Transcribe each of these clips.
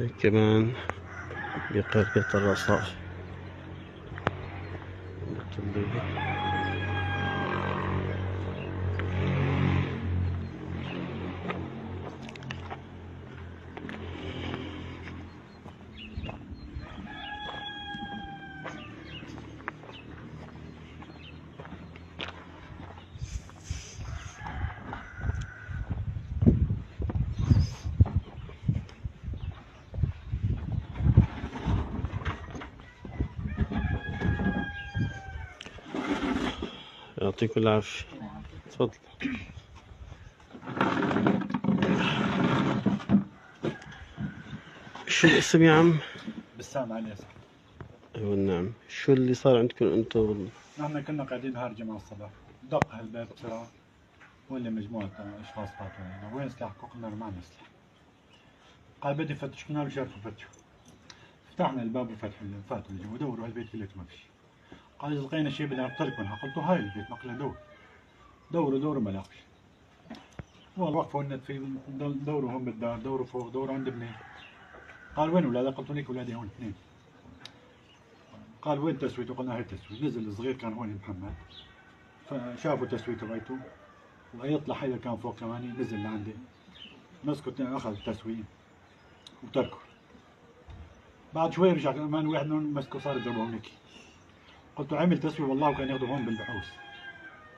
كمان بقرية الرصاف. يعطيكم العافية. تفضل. شو الاسم يا عم؟ بسام علي اسم. ايوه نعم. شو اللي صار عندكم انتم؟ نحن كنا قاعدين هارجة مع الصباح، دق هالباب بسرعة ولا مجموعة اشخاص فاتوا علينا، وين سلاحكم؟ قلنا له معنا سلاح. قال بدي فتش، قلنا له شاركوا فتشوا. فتحنا الباب وفتحوا فاتوا لجوا ودوروا هالبيت كليته ما فيش. قال إذا لقينا شيء بدنا نقترب منها، قلت له هاي البيت ما قلنا دوروا ما لاقوش. والله وقفوا النت في دوروا هم بالدار، دوروا فوق، دوروا عند ابني. قال وين ولادك؟ قلت له ليك ولادي هون اثنين. قال وين تسويته؟ قلنا هاي التسوية. نزل الصغير كان هون محمد، فشافوا تسوية تبعته ويطلع حدا كان فوق كمان، نزل لعندي مسكوا اخذ التسوية وتركوا. بعد شوي رجع كمان واحد منهم مسكوا صار يضربهم هيك. قلت له عمل تسوية والله وكان ياخذوا هون بالبحوث.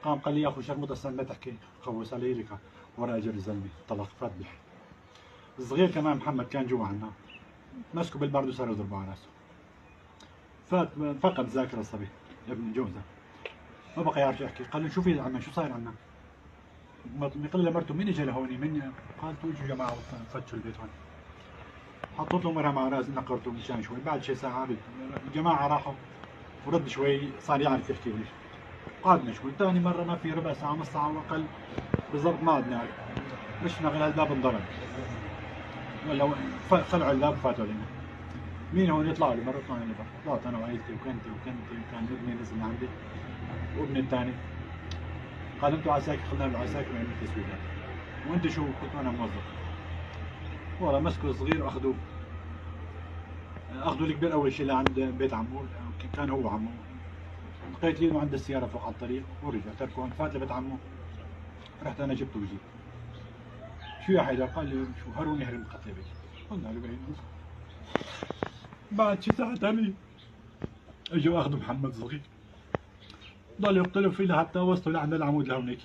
قام قال لي يا اخو شرموطة استنى ما تحكي، خوس علي لك ورا اجر الزلمه طلق فات بحي. الصغير كمان محمد كان جوا عنا، مسكوا بالبرد وصاروا يضربوا على راسه. فقد ذاكرة الصبي ابن جوزه، ما بقى يعرف يحكي. قال له شو في عنا؟ شو صاير عنا؟ قال له مرته مين اجى لهوني؟ من؟ قال اجوا جماعه فتشوا البيت هون. حطيت له مرهم على راسي نقرته مشان شوي. بعد شي ساعه الجماعه راحوا ورد شوي صار يعرف يحكي ليش. قعدنا شوي، ثاني مره ما في ربع ساعه نص ساعه واقل بالضبط ما عدنا مش نغل الباب انضرب ولا خلعوا الباب وفاتوا علينا. مين هون؟ يطلعوا لي مره طلعنا لبرا. طلعت انا وعائلتي وكنتي وكان ابني نزل عندي وابني الثاني. قال انتوا عساكر؟ قلنا له عساكر وعمل تسويقات. وانت شو؟ قلت انا موظف. والله مسكوا الصغير واخذوه. اخذوا الكبير اول شيء لعند بيت عمو، كان هو عمو. لقيت ايده عند السياره فوق على الطريق ورجع تركه، فات لبيت عمو. رحت انا جبته وجيت. شو يا حيدر؟ قال لي شو هارون يهرب قتل بيتي. قلنا له بعيد. بعد شي ساعه ثانيه اجوا اخذوا محمد صغير، ضلوا يقتلوا فيه لحتى وصلوا لعند العمود لهونيك.